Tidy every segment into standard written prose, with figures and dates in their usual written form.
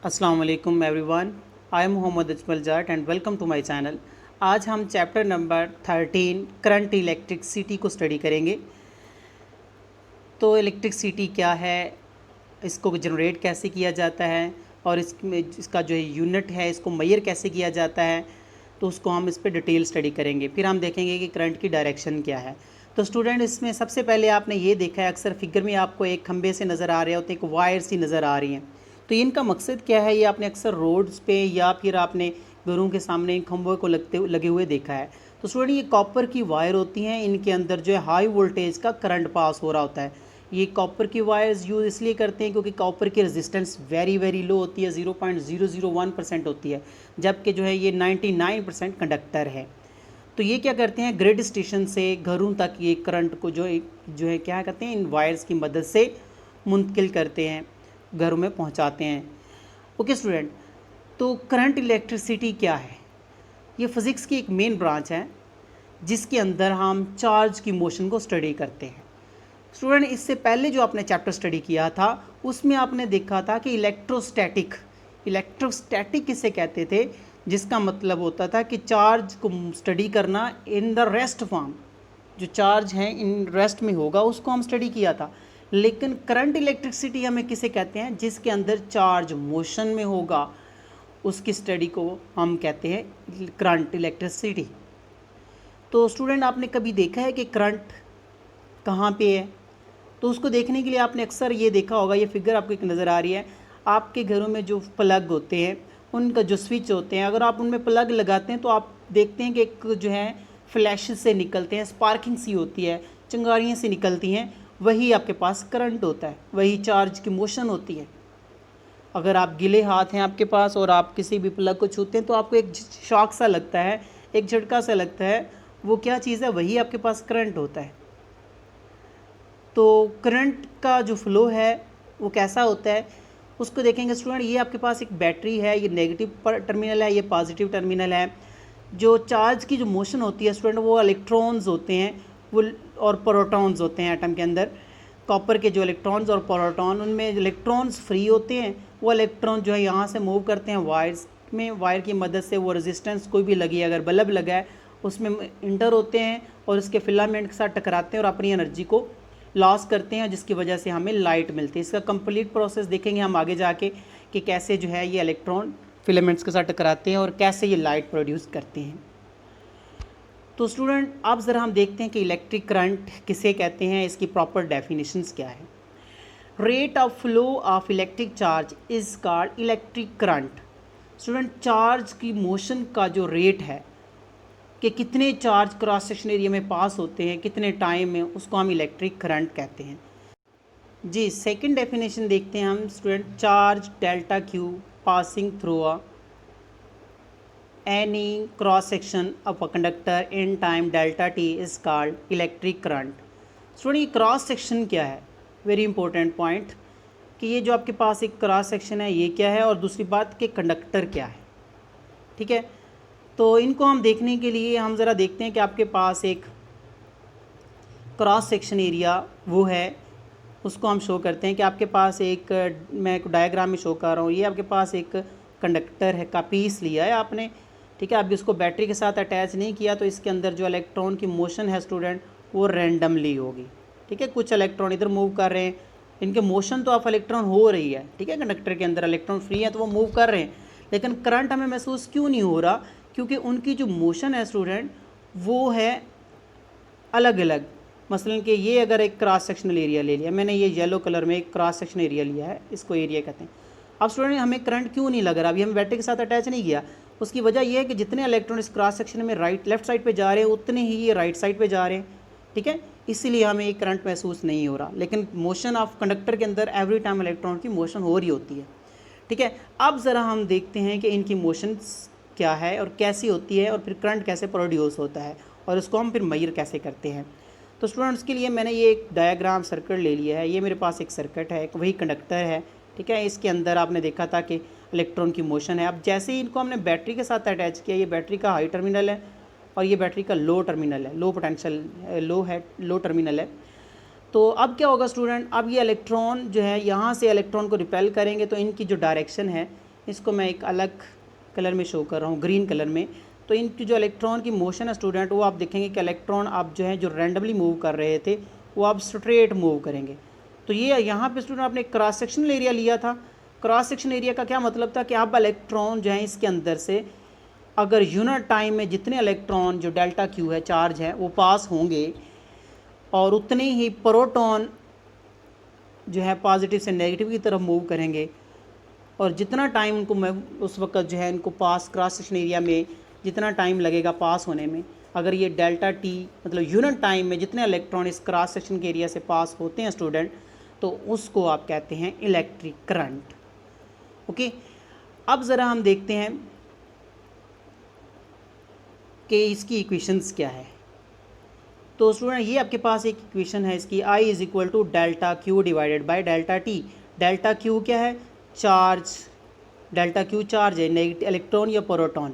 अस्सलाम वालेकुम everyone. I am Mohammad Ajmal Jat and welcome to my channel. आज हम चैप्टर नंबर 13 करंट इलेक्ट्रिसिटी को स्टडी करेंगे। तो इलेक्ट्रिसिटी क्या है, इसको जनरेट कैसे किया जाता है और इसका जो यूनिट है इसको मेजर कैसे किया जाता है, तो उसको हम इस पर डिटेल स्टडी करेंगे। फिर हम देखेंगे कि करंट की डायरेक्शन क्या है। तो स्टूडेंट, इसमें सबसे पहले आपने ये देखा है, अक्सर फिगर में आपको एक खंबे से नज़र आ रहे होते हैं, एक वायर सी नज़र आ रही हैं। तो इनका मकसद क्या है, ये आपने अक्सर रोड्स पे या फिर आपने घरों के सामने इन खंभों को लगे हुए देखा है। तो स्टूडेंट, ये कॉपर की वायर होती हैं, इनके अंदर जो है हाई वोल्टेज का करंट पास हो रहा होता है। ये कॉपर की वायर्स यूज़ इसलिए करते हैं क्योंकि कॉपर की रेजिस्टेंस वेरी लो होती है, 0.001% होती है, जबकि जो है ये 99% कंडक्टर है। तो ये क्या करते हैं, ग्रिड स्टेशन से घरों तक ये करंट को जो है क्या करते हैं, इन वायर्स की मदद से मुंतकिल करते हैं, घरों में पहुंचाते हैं। ओके स्टूडेंट, तो करंट इलेक्ट्रिसिटी क्या है? ये फिज़िक्स की एक मेन ब्रांच है जिसके अंदर हम चार्ज की मोशन को स्टडी करते हैं। स्टूडेंट, इससे पहले जो आपने चैप्टर स्टडी किया था उसमें आपने देखा था कि इलेक्ट्रोस्टैटिक किसे कहते थे, जिसका मतलब होता था कि चार्ज को स्टडी करना इन द रेस्ट फॉर्म, जो चार्ज है इन रेस्ट में होगा, उसको हम स्टडी किया था। लेकिन करंट इलेक्ट्रिसिटी हमें किसे कहते हैं, जिसके अंदर चार्ज मोशन में होगा, उसकी स्टडी को हम कहते हैं करंट इलेक्ट्रिसिटी। तो स्टूडेंट, आपने कभी देखा है कि करंट कहाँ पे है? तो उसको देखने के लिए आपने अक्सर ये देखा होगा, ये फिगर आपको एक नज़र आ रही है, आपके घरों में जो प्लग होते हैं उनका जो स्विच होते हैं, अगर आप उनमें प्लग लगाते हैं तो आप देखते हैं कि एक जो है फ्लैश से निकलते हैं, स्पार्किंग सी होती है, चिंगारियाँ से निकलती हैं, वही आपके पास करंट होता है, वही चार्ज की मोशन होती है। अगर आप गिले हाथ हैं आपके पास और आप किसी भी प्लग को छूते हैं तो आपको एक शॉक सा लगता है, एक झटका सा लगता है, वो क्या चीज़ है, वही आपके पास करंट होता है। तो करंट का जो फ्लो है वो कैसा होता है उसको देखेंगे स्टूडेंट। ये आपके पास एक बैटरी है, ये नेगेटिव टर्मिनल है, ये पॉजिटिव टर्मिनल है। जो चार्ज की जो मोशन होती है स्टूडेंट, वो इलेक्ट्रॉन्स होते हैं वो और प्रोटॉन्स होते हैं एटम के अंदर। कॉपर के जो इलेक्ट्रॉन्स और प्रोटॉन, उनमें इलेक्ट्रॉन्स फ्री होते हैं, वो इलेक्ट्रॉन जो है यहाँ से मूव करते हैं वायर्स में, वायर की मदद से वो रेजिस्टेंस कोई भी लगी है, अगर बल्ब लगा है उसमें इंटर होते हैं और उसके फिलामेंट के साथ टकराते हैं और अपनी एनर्जी को लॉस करते हैं, जिसकी वजह से हमें लाइट मिलती है। इसका कंप्लीट प्रोसेस देखेंगे हम आगे जाके कि कैसे जो है ये इलेक्ट्रॉन फिलामेंट्स के साथ टकराते हैं और कैसे ये लाइट प्रोड्यूस करते हैं। तो स्टूडेंट, अब ज़रा हम देखते हैं कि इलेक्ट्रिक करंट किसे कहते हैं, इसकी प्रॉपर डेफिनेशंस क्या है। Rate of flow of electric charge is called electric current. Student, charge की मोशन का जो रेट है कि कितने चार्ज क्रॉस सेक्शन एरिया में पास होते हैं कितने टाइम में, उसको हम इलेक्ट्रिक करंट कहते हैं। जी, सेकंड डेफिनेशन देखते हैं हम student. Charge delta Q passing through any cross section of a conductor in time delta T is called electric current. Student, ये क्रॉस सेक्शन क्या है, वेरी इंपॉर्टेंट पॉइंट, कि ये जो आपके पास एक क्रॉस सेक्शन है ये क्या है, और दूसरी बात कि कंडक्टर क्या है। ठीक है, तो इनको हम देखने के लिए हम ज़रा देखते हैं कि आपके पास एक क्रॉस सेक्शन एरिया वो है, उसको हम शो करते हैं कि आपके पास एक, मैं एक डायग्राम में शो कर रहा हूँ, ये आपके पास एक कंडक्टर है का पीस लिया है आपने। ठीक है, अभी उसको बैटरी के साथ अटैच नहीं किया, तो इसके अंदर जो इलेक्ट्रॉन की मोशन है स्टूडेंट वो रैंडमली होगी। ठीक है, कुछ इलेक्ट्रॉन इधर मूव कर रहे हैं, इनके मोशन तो ऑफ इलेक्ट्रॉन हो रही है। ठीक है, कंडक्टर के अंदर इलेक्ट्रॉन फ्री है तो वो मूव कर रहे हैं, लेकिन करंट हमें महसूस क्यों नहीं हो रहा, क्योंकि उनकी जो मोशन है स्टूडेंट वो है अलग अलग। मसलन कि ये अगर एक क्रॉस सेक्शनल एरिया ले लिया मैंने, ये येलो कलर में एक क्रॉस सेक्शन एरिया लिया है, इसको एरिया कहते हैं। अब स्टूडेंट, हमें करंट क्यों नहीं लग रहा, अभी हम बैटरी के साथ अटैच नहीं किया, उसकी वजह यह है कि जितने इलेक्ट्रॉन इस क्रॉस सेक्शन में लेफ्ट साइड पे जा रहे हैं उतने ही ये राइट साइड पे जा रहे हैं। ठीक है, इसीलिए हमें ये करंट महसूस नहीं हो रहा, लेकिन मोशन ऑफ कंडक्टर के अंदर एवरी टाइम इलेक्ट्रॉन की मोशन हो रही होती है। ठीक है, अब ज़रा हम देखते हैं कि इनकी मोशन क्या है और कैसी होती है, और फिर करंट कैसे प्रोड्यूस होता है, और इसको हम फिर मेजर कैसे करते हैं। तो स्टूडेंट्स, के लिए मैंने ये एक डायग्राम सर्किट ले लिया है, ये मेरे पास एक सर्किट है, वही कंडक्टर है। ठीक है, इसके अंदर आपने देखा था कि इलेक्ट्रॉन की मोशन है। अब जैसे ही इनको हमने बैटरी के साथ अटैच किया, ये बैटरी का हाई टर्मिनल है और ये बैटरी का लो टर्मिनल है, लो पोटेंशियल लो टर्मिनल है। तो अब क्या होगा स्टूडेंट, अब ये इलेक्ट्रॉन जो है यहाँ से इलेक्ट्रॉन को रिपेल करेंगे, तो इनकी जो डायरेक्शन है इसको मैं एक अलग कलर में शो कर रहा हूँ, ग्रीन कलर में। तो इनकी जो इलेक्ट्रॉन की मोशन है स्टूडेंट, वो आप देखेंगे कि इलेक्ट्रॉन आप जो है जो रैंडमली मूव कर रहे थे वो आप स्ट्रेट मूव करेंगे। तो ये यहाँ पे स्टूडेंट आपने क्रॉस सेक्शनल एरिया लिया था। क्रॉस सेक्शन एरिया का क्या मतलब था कि आप इलेक्ट्रॉन जो है इसके अंदर से अगर यूनिट टाइम में जितने इलेक्ट्रॉन जो डेल्टा क्यू है चार्ज है वो पास होंगे और उतने ही प्रोटॉन जो है पॉजिटिव से नेगेटिव की तरफ मूव करेंगे, और जितना टाइम उनको मैं उस वक्त जो है इनको पास क्रॉस सेक्शन एरिया में जितना टाइम लगेगा पास होने में, अगर ये डेल्टा टी मतलब यूनिट टाइम में जितने इलेक्ट्रॉन इस क्रॉस सेक्शन के एरिया से पास होते हैं स्टूडेंट, तो उसको आप कहते हैं इलेक्ट्रिक करंट। ओके, अब ज़रा हम देखते हैं कि इसकी इक्वेशंस क्या है। तो स्टूडेंट ये आपके पास एक इक्वेशन है इसकी, I is equal to delta Q divided by delta T. Delta Q क्या है? चार्ज। डेल्टा क्यू चार्ज है, नेगेटिव इलेक्ट्रॉन या प्रोटॉन,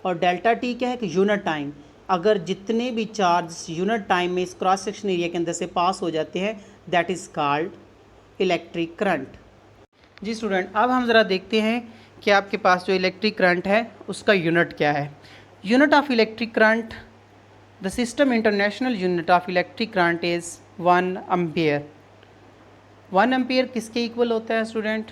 और डेल्टा टी क्या है कि यूनिट टाइम। अगर जितने भी चार्ज यूनिट टाइम में इस क्रॉस सेक्शन एरिया के अंदर से पास हो जाते हैं, that is called electric current. जी स्टूडेंट, अब हम ज़रा देखते हैं कि आपके पास जो इलेक्ट्रिक करंट है उसका यूनिट क्या है। Unit of electric current, the system international unit of electric current is 1 ampere. 1 ampere किसके इक्वल होता है स्टूडेंट?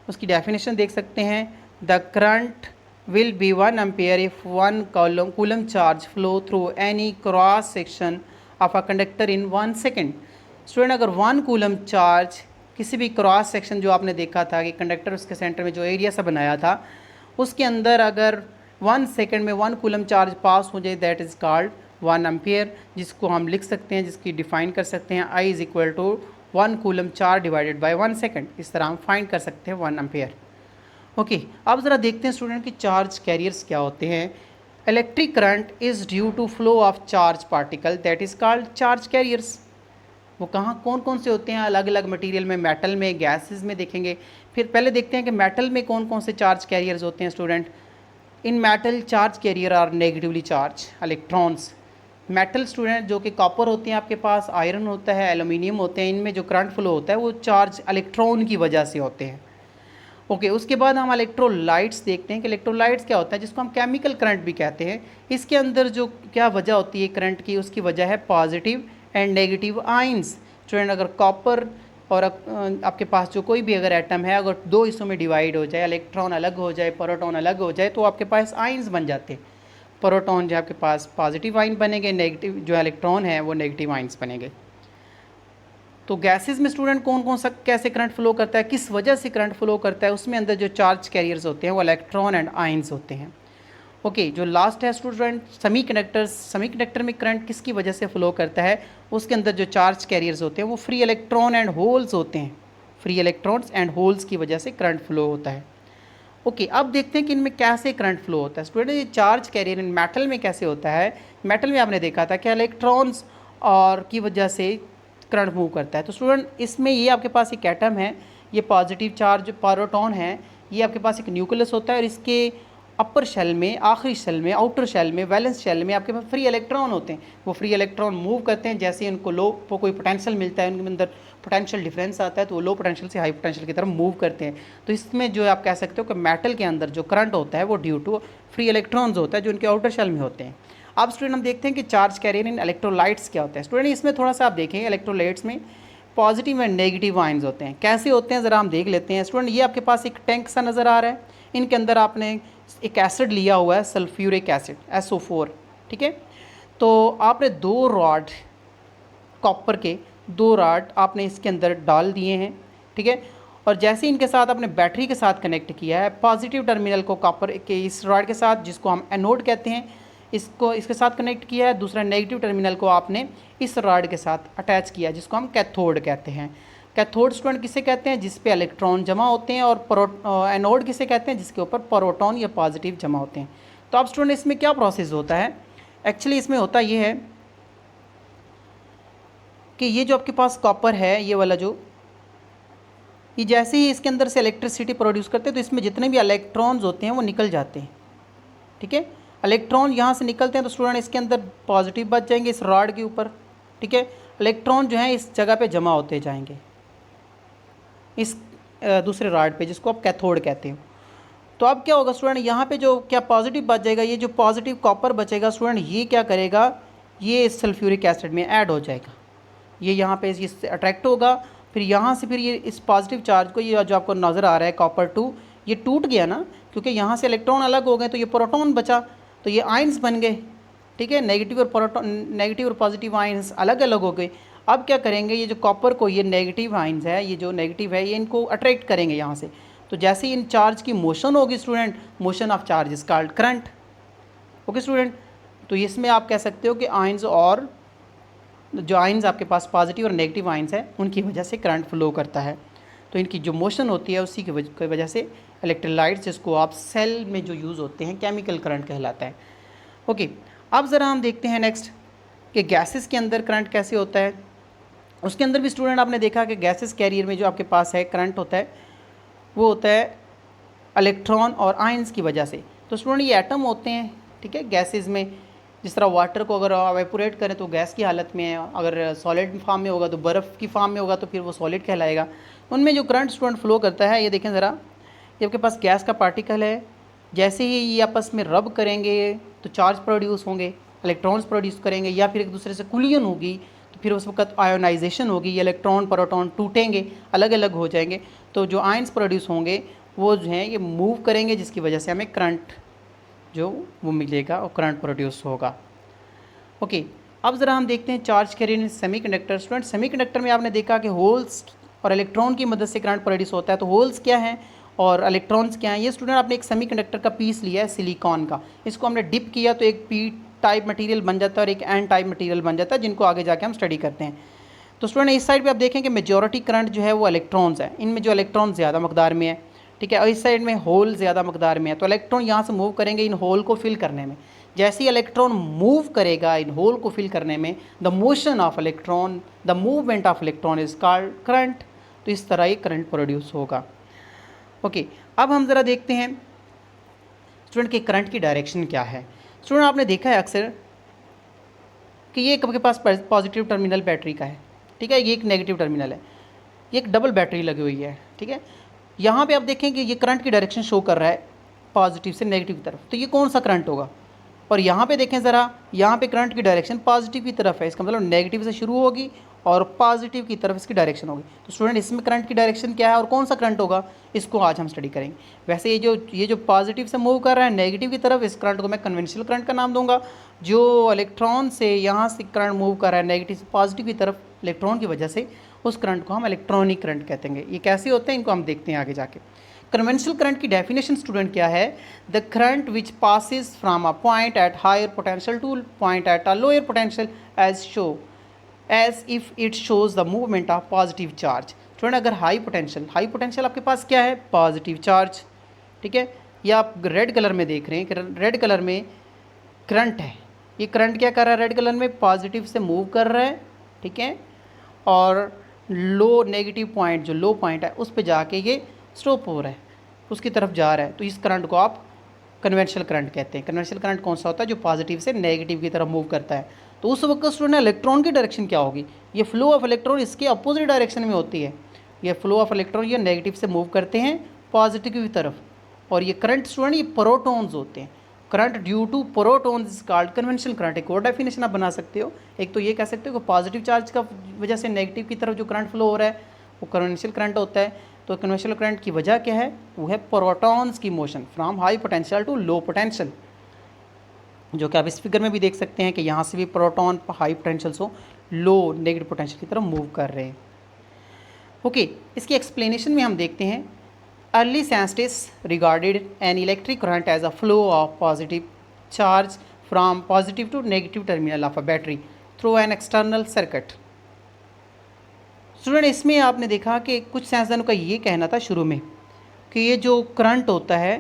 उसकी डेफिनेशन देख सकते हैं, the current will be 1 ampere if 1 coulomb charge flow through any cross section of a conductor in 1 second. Student, अगर 1 coulomb charge किसी भी क्रॉस सेक्शन जो आपने देखा था कि कंडक्टर उसके सेंटर में जो एरिया सा बनाया था उसके अंदर अगर 1 सेकेंड में 1 कूलम चार्ज पास हो जाए, दैट इज़ कॉल्ड 1 एम्पियर, जिसको हम लिख सकते हैं, जिसकी डिफ़ाइन कर सकते हैं I is equal to 1 coulomb charge divided by 1 second. इस तरह हम फाइंड कर सकते हैं 1 एम्पियर। ओके, अब ज़रा देखते हैं स्टूडेंट कि चार्ज कैरियर्स क्या होते हैं। Electric current is due to flow of charge particle, that is called charge carriers. वो कहाँ कौन कौन से होते हैं? अलग अलग मटेरियल में, मेटल में, गैसेस में देखेंगे। फिर पहले देखते हैं कि मेटल में कौन कौन से चार्ज कैरियर्स होते हैं student. In metal charge carrier are negatively charged electrons. Metal student जो कि कॉपर होते हैं आपके पास, आयरन होता है, एल्यूमिनियम होते हैं, इनमें जो करंट फ्लो होता है वो चार्ज इलेक्ट्रॉन की वजह से होते हैं। ओके, उसके बाद हम इलेक्ट्रोलाइट्स देखते हैं कि इलेक्ट्रोलाइट्स क्या होता है, जिसको हम केमिकल करंट भी कहते हैं। इसके अंदर जो क्या वजह होती है करंट की, उसकी वजह है positive and negative ions. Student, अगर कॉपर और आपके पास जो कोई भी अगर एटम है अगर 2 हिस्सों में डिवाइड हो जाए, इलेक्ट्रॉन अलग हो जाए, प्रोटॉन अलग हो जाए, तो आपके पास आयंस बन जाते हैं। प्रोटॉन जो आपके पास पॉजिटिव आयन बनेंगे, नेगेटिव जो इलेक्ट्रॉन है वो नेगेटिव आयंस बनेंगे। तो गैसेस में स्टूडेंट कौन कौन सा कैसे करंट फ्लो करता है, किस वजह से करंट फ्लो करता है, उसमें अंदर जो चार्ज कैरियर्स होते हैं वो इलेक्ट्रॉन एंड आयंस होते हैं। ओके, जो लास्ट है स्टूडेंट सेमीकंडक्टर्स। सेमीकंडक्टर में करंट किसकी वजह से फ्लो करता है? उसके अंदर जो चार्ज कैरियर्स होते हैं वो फ्री इलेक्ट्रॉन एंड होल्स होते हैं। फ्री इलेक्ट्रॉन्स एंड होल्स की वजह से करंट फ्लो होता है। ओके, अब देखते हैं कि इनमें कैसे करंट फ्लो होता है। स्टूडेंट, ये चार्ज कैरियर इन मेटल में कैसे होता है? मेटल में आपने देखा था कि इलेक्ट्रॉन्स और की वजह से करंट मूव करता है। तो स्टूडेंट, इसमें ये आपके पास एक एटम है, ये पॉजिटिव चार्ज प्रोटॉन है, ये आपके पास एक न्यूक्लियस होता है, और इसके अपर शेल में, आखिरी शेल में, आउटर शेल में, वैलेंस शेल में आपके पास फ्री इलेक्ट्रॉन होते हैं। वो फ्री इलेक्ट्रॉन मूव करते हैं, जैसे उनको लो कोई पोटेंशियल मिलता है, उनके अंदर पोटेंशियल डिफरेंस आता है, तो वो लो पोटेंशियल से हाई पोटेंशियल की तरफ मूव करते हैं। तो इसमें जो आप कह सकते हो कि मेटल के अंदर जो करंट होता है वो ड्यू टू फ्री इलेक्ट्रॉन्स होता है जो उनके आउटर शेल में होते हैं। अब स्टूडेंट हम देखते हैं कि चार्ज कैरियर इन इलेक्ट्रोलाइट्स क्या होता है। स्टूडेंट, इसमें थोड़ा सा आप देखें, इलेक्ट्रोलाइट्स में पॉजिटिव एंड नेगेटिव आयंस होते हैं। कैसे होते हैं ज़रा हम देख लेते हैं। स्टूडेंट, ये आपके पास एक टैंक सा नज़र आ रहा है, इनके अंदर आपने एक एसिड लिया हुआ है, सल्फ्यूरिक एसिड SO4, ठीक है। तो आपने 2 रॉड कॉपर के 2 रॉड आपने इसके अंदर डाल दिए हैं, ठीक है। और जैसे इनके साथ आपने बैटरी के साथ कनेक्ट किया है, पॉजिटिव टर्मिनल को कॉपर के इस रॉड के साथ, जिसको हम एनोड कहते हैं, इसके साथ कनेक्ट किया है। दूसरा नेगेटिव टर्मिनल को आपने इस रॉड के साथ अटैच किया है, जिसको हम कैथोड कहते हैं। कैथोड स्टूडेंट किसे कहते हैं? जिस पे इलेक्ट्रॉन जमा होते हैं। और एनोड किसे कहते हैं? जिसके ऊपर प्रोटॉन या पॉजिटिव जमा होते हैं। तो अब स्टूडेंट इसमें क्या प्रोसेस होता है? एक्चुअली इसमें होता ये है कि ये जो आपके पास कॉपर है, ये वाला जो, ये जैसे ही इसके अंदर से इलेक्ट्रिसिटी प्रोड्यूस करते हैं तो इसमें जितने भी इलेक्ट्रॉन्स होते हैं वो निकल जाते हैं, ठीक है। इलेक्ट्रॉन यहाँ से निकलते हैं तो स्टूडेंट इसके अंदर पॉजिटिव बच जाएंगे इस रॉड के ऊपर, ठीक है। इलेक्ट्रॉन जो है इस जगह पे जमा होते जाएंगे, इस दूसरे रॉड पे, जिसको आप कैथोड कहते हो। तो अब क्या होगा स्टूडेंट, यहाँ पे जो क्या पॉजिटिव बच जाएगा, ये जो पॉजिटिव कॉपर बचेगा स्टूडेंट, ये क्या करेगा, ये सल्फ्यूरिक एसिड में ऐड हो जाएगा, ये यहाँ पे इससे अट्रैक्ट होगा, फिर यहाँ से फिर ये इस पॉजिटिव चार्ज को, ये जो आपको नज़र आ रहा है कॉपर 2, ये टूट गया ना, क्योंकि यहाँ से इलेक्ट्रॉन अलग हो गए तो ये प्रोटॉन बचा, तो ये आयंस बन गए, ठीक है, नेगेटिव और प्रोटॉन, नेगेटिव और पॉजिटिव आयंस अलग अलग हो गए। अब क्या करेंगे, ये जो कॉपर को, ये नेगेटिव आयंस है, ये जो नेगेटिव है, ये इनको अट्रैक्ट करेंगे यहाँ से, तो जैसे इन चार्ज की मोशन होगी student, motion of charge is called current. Okay student, तो इसमें आप कह सकते हो कि आयंस, और जो आयंस आपके पास पॉजिटिव और नेगेटिव आयंस है, उनकी वजह से करंट फ्लो करता है, तो इनकी जो मोशन होती है उसी की वजह से इलेक्ट्रोलाइट्स, जिसको आप सेल में जो यूज़ होते हैं, केमिकल करंट कहलाता है। ओके, अब ज़रा हम देखते हैं नेक्स्ट कि गैसेस के अंदर करंट कैसे होता है। उसके अंदर भी स्टूडेंट आपने देखा कि गैसेस कैरियर में जो आपके पास है करंट होता है, वो होता है इलेक्ट्रॉन और आयंस की वजह से। तो स्टूडेंट ये एटम होते हैं, ठीक है, गैसेस में, जिस तरह वाटर को अगर एवेपोरेट करें तो गैस की हालत में है, अगर सॉलिड फॉर्म में होगा तो बर्फ़ की फॉर्म में होगा तो फिर वो सॉलिड कहलाएगा। उनमें जो करंट स्टूडेंट फ्लो करता है, ये देखें ज़रा, ये आपके पास गैस का पार्टिकल है, जैसे ही ये आपस में रब करेंगे तो चार्ज प्रोड्यूस होंगे, इलेक्ट्रॉन्स प्रोड्यूस करेंगे, या फिर एक दूसरे से कुलियन होगी, तो फिर उस वक्त आयोनाइजेशन होगी, ये इलेक्ट्रॉन प्रोटॉन टूटेंगे, अलग अलग हो जाएंगे, तो जो आयंस प्रोड्यूस होंगे वो जो हैं ये मूव करेंगे, जिसकी वजह से हमें करंट जो वो मिलेगा और करंट प्रोड्यूस होगा। ओके, अब ज़रा हम देखते हैं charge carrier in semiconductor. Student semiconductor में आपने देखा कि होल्स और इलेक्ट्रॉन की मदद से करंट प्रोड्यूस होता है, तो होल्स क्या हैं और इलेक्ट्रॉन्स क्या हैं। ये स्टूडेंट आपने एक सेमीकंडक्टर का पीस लिया है सिलिकॉन का, इसको हमने डिप किया तो एक पी टाइप मटेरियल बन जाता है और एक एन टाइप मटेरियल बन जाता है, जिनको आगे जाके हम स्टडी करते हैं। तो स्टूडेंट इस साइड पे आप देखें कि मेजॉरिटी करंट जो है वो इलेक्ट्रॉन्स है, इनमें जो इलेक्ट्रॉन ज़्यादा मकदार में है, ठीक है, और इस साइड में होल ज़्यादा मकदार में है, तो इलेक्ट्रॉन यहाँ से मूव करेंगे इन होल को फिल करने में। जैसे ही इलेक्ट्रॉन मूव करेगा इन होल को फिल करने में, the motion of electron, the movement of electron is called current. तो इस तरह ये करंट प्रोड्यूस होगा। ओके, अब हम ज़रा देखते हैं स्टूडेंट के करंट की डायरेक्शन क्या है। स्टूडेंट आपने देखा है अक्सर कि ये आपके पास पॉजिटिव टर्मिनल बैटरी का है, ठीक है, ये एक नेगेटिव टर्मिनल है, ये एक डबल बैटरी लगी हुई है, ठीक है। यहाँ पे आप देखें कि ये करंट की डायरेक्शन शो कर रहा है पॉजिटिव से नेगेटिव की तरफ, तो ये कौन सा करंट होगा। और यहाँ पे देखें ज़रा, यहाँ पे करंट की डायरेक्शन पॉजिटिव की तरफ है, इसका मतलब नेगेटिव से शुरू होगी और पॉजिटिव की तरफ इसकी डायरेक्शन होगी। तो स्टूडेंट इसमें करंट की डायरेक्शन क्या है और कौन सा करंट होगा, इसको आज हम स्टडी करेंगे। वैसे ये जो पॉजिटिव से मूव कर रहा है नेगेटिव की तरफ, इस करंट को मैं कन्वेंशनल करंट का नाम दूंगा। जो इलेक्ट्रॉन से यहाँ से करंट मूव कर रहा है नेगेटिव से पॉजिटिव की तरफ इलेक्ट्रॉन की वजह से, उस करंट को हम इलेक्ट्रॉनिक करंट कहते हैं। ये कैसे होते हैं इनको हम देखते हैं आगे जाके। कन्वेंशनल करंट की डेफिनेशन स्टूडेंट क्या है, the current which passes from a point at higher potential to point at a lower potential as if it shows the movement of positive charge. Student अगर हाई पोटेंशियल आपके पास क्या है, positive charge, ठीक है, ये आप रेड कलर में देख रहे हैं कि रेड कलर में करंट है, ये करंट क्या कर रहा है, रेड कलर में पॉजिटिव से मूव कर रहा है, ठीक है, और लो नेगेटिव पॉइंट, जो लो पॉइंट है उस पर जाके ये स्टॉप हो रहा है, उसकी तरफ जा रहा है, तो इस करंट को आप कन्वेंशनल करंट कहते हैं। कन्वेंशनल करंट कौन सा होता है, जो पॉजिटिव से नेगेटिव की तरफ मूव करता है। तो उस वक्त स्टूडेंट इलेक्ट्रॉन की डायरेक्शन क्या होगी, ये फ्लो ऑफ इलेक्ट्रॉन इसके अपोजिट डायरेक्शन में होती है, ये फ्लो ऑफ इलेक्ट्रॉन ये नेगेटिव से मूव करते हैं पॉजिटिव की तरफ, और ये करंट स्टूडेंट ये प्रोटॉन्स होते हैं। Current due to protons is called conventional current. एक और डेफिनेशन आप बना सकते हो, एक तो ये कह सकते हो कि पॉजिटिव चार्ज का वजह से नेगेटिव की तरफ जो करंट फ्लो हो रहा है वो कन्वेंशनल करंट होता है। तो कन्वेंशनल करंट की वजह क्या है, वो है प्रोटॉन्स की motion from high potential to low potential, जो कि आप इस फिगर में भी देख सकते हैं कि यहाँ से भी प्रोटॉन हाई पोटेंशियल से लो नेगेटिव पोटेंशियल की तरफ मूव कर रहे हैं। ओके, इसकी एक्सप्लेनेशन में हम देखते हैं, early scientists regarded an electric current as a flow of positive charge from positive to negative terminal of a battery through an external circuit. Student इसमें आपने देखा कि कुछ साइंसदानों का ये कहना था शुरू में कि ये जो करंट होता है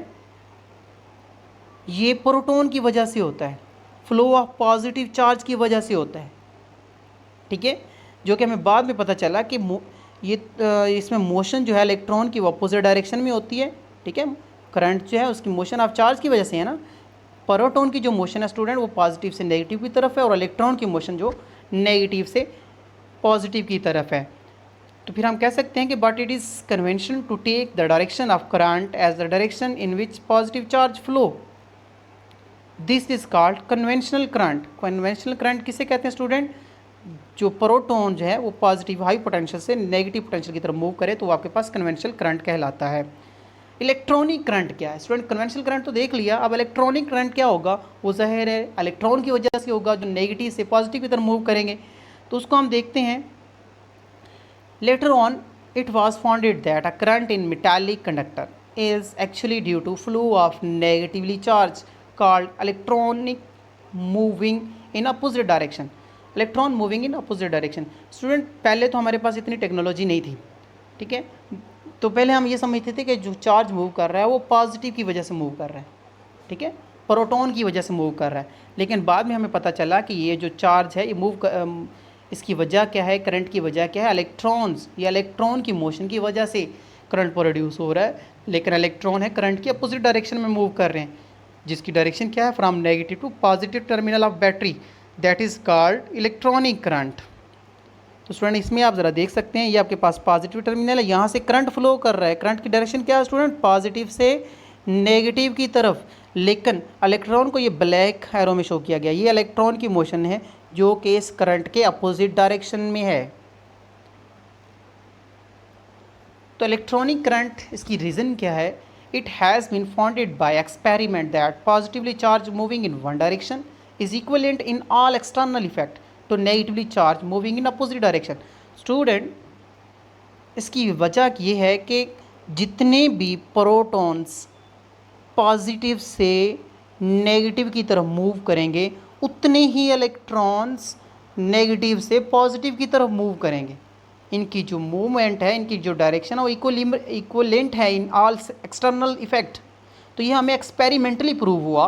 ये प्रोटॉन की वजह से होता है, फ्लो ऑफ पॉजिटिव चार्ज की वजह से होता है, ठीक है, जो कि हमें बाद में पता चला कि ये इसमें मोशन जो है इलेक्ट्रॉन की अपोजिट डायरेक्शन में होती है, ठीक है, करंट जो है उसकी मोशन ऑफ चार्ज की वजह से है ना। प्रोटॉन की जो मोशन है स्टूडेंट वो पॉजिटिव से नेगेटिव की तरफ है और इलेक्ट्रॉन की मोशन जो नेगेटिव से पॉजिटिव की तरफ है। तो फिर हम कह सकते हैं कि but it is convention to take the direction of current as the direction in which positive charge flow, this is called conventional current. Conventional current किसे कहते हैं स्टूडेंट? जो प्रोटॉन जो है वो पॉजिटिव हाई पोटेंशियल से नेगेटिव पोटेंशियल की तरफ मूव करे तो वो आपके पास कन्वेंशनल करंट कहलाता है। इलेक्ट्रॉनिक करंट क्या है स्टूडेंट? कन्वेंशनल करंट तो देख लिया, अब इलेक्ट्रॉनिक करंट क्या होगा? वो ज़ाहिर है इलेक्ट्रॉन की वजह से होगा जो नेगेटिव से पॉजिटिव की तरफ मूव करेंगे। तो उसको हम देखते हैं। Later on it was found that a current in metallic conductor is actually due to flow of negatively charged called electronic moving in opposite direction। Electron moving in opposite direction. Student पहले तो हमारे पास इतनी technology नहीं थी, ठीक है, तो पहले हम ये समझते थे कि जो चार्ज मूव कर रहा है वो पॉजिटिव की वजह से मूव कर रहा है, ठीक है, प्रोटॉन की वजह से मूव कर रहा है। लेकिन बाद में हमें पता चला कि ये जो चार्ज है ये इसकी वजह क्या है, करंट की वजह क्या है? इलेक्ट्रॉन्स या इलेक्ट्रॉन की मोशन की वजह से करंट प्रोड्यूस हो रहा है। लेकिन इलेक्ट्रॉन है करंट के अपोजिट डायरेक्शन में मूव कर रहे हैं, जिसकी डायरेक्शन क्या है? From negative to positive terminal of battery, that is called electronic current. तो स्टूडेंट इसमें आप ज़रा देख सकते हैं, ये आपके पास पॉजिटिव टर्मिनल है, यहाँ से करंट फ्लो कर रहा है। करंट की डायरेक्शन क्या है स्टूडेंट? पॉजिटिव से नेगेटिव की तरफ। लेकिन इलेक्ट्रॉन को ये ब्लैक एरो में शो किया गया, ये इलेक्ट्रॉन की मोशन है जो कि इस करंट के अपोजिट डायरेक्शन में है। तो इलेक्ट्रॉनिक करंट इसकी रीज़न क्या है? It has been founded by experiment that positively charge moving in one direction is equivalent in all external effect to negatively charge moving in opposite direction. Student इसकी वजह ये है कि जितने भी प्रोटॉन्स पॉजिटिव से नेगेटिव की तरफ मूव करेंगे उतने ही इलेक्ट्रॉन्स नेगेटिव से पॉजिटिव की तरफ मूव करेंगे। इनकी जो मूवमेंट है, इनकी जो डायरेक्शन है वो इक्वलेंट है इन ऑल एक्सटर्नल इफेक्ट। तो ये हमें एक्सपेरिमेंटली प्रूव हुआ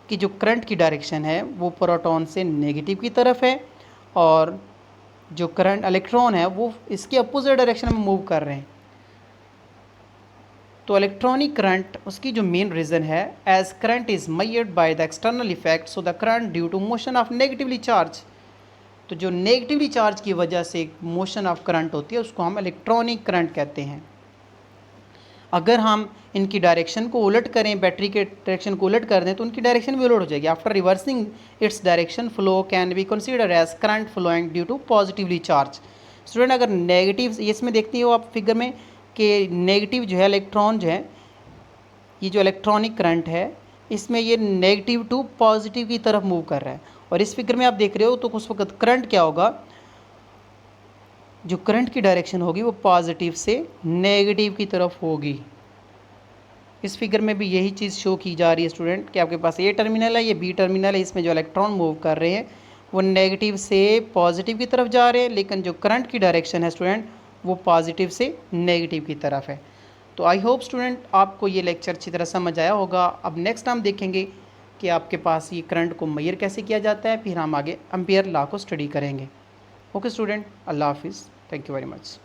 कि जो करंट की डायरेक्शन है वो प्रोटॉन से नेगेटिव की तरफ है और जो करंट इलेक्ट्रॉन है वो इसके अपोजिट डायरेक्शन में मूव कर रहे हैं। तो इलेक्ट्रॉनिक करंट उसकी जो मेन रीज़न है, as current is measured by the external effect so the current due to motion of negatively charge. तो जो नेगेटिवली चार्ज की वजह से मोशन ऑफ करंट होती है उसको हम इलेक्ट्रॉनिक करंट कहते हैं। अगर हम इनकी डायरेक्शन को उलट करें, बैटरी के डायरेक्शन को उलट कर दें तो उनकी डायरेक्शन भी उलट हो जाएगी। After reversing its direction flow can be consider as current flowing due to positively charge. Student अगर नेगेटिव, इसमें देखती हो आप फिगर में कि नेगेटिव जो है इलेक्ट्रॉन जो है, ये जो इलेक्ट्रॉनिक करंट है इसमें ये नेगेटिव टू पॉजिटिव की तरफ मूव कर रहा है। और इस फिगर में आप देख रहे हो तो उस वक्त करंट क्या होगा? जो करंट की डायरेक्शन होगी वो पॉजिटिव से नेगेटिव की तरफ होगी। इस फिगर में भी यही चीज़ शो की जा रही है स्टूडेंट कि आपके पास ए टर्मिनल है, ये बी टर्मिनल है, इसमें जो इलेक्ट्रॉन मूव कर रहे हैं वो नेगेटिव से पॉजिटिव की तरफ जा रहे हैं, लेकिन जो करंट की डायरेक्शन है स्टूडेंट वो पॉजिटिव से नेगेटिव की तरफ है। तो आई होप स्टूडेंट आपको ये लेक्चर अच्छी तरह समझ आया होगा। अब नेक्स्ट हम देखेंगे कि आपके पास ये करंट को मेजर कैसे किया जाता है, फिर हम आगे एम्पियर लॉ को स्टडी करेंगे। ओके स्टूडेंट, अल्लाह हाफिज़, थैंक यू वेरी मच।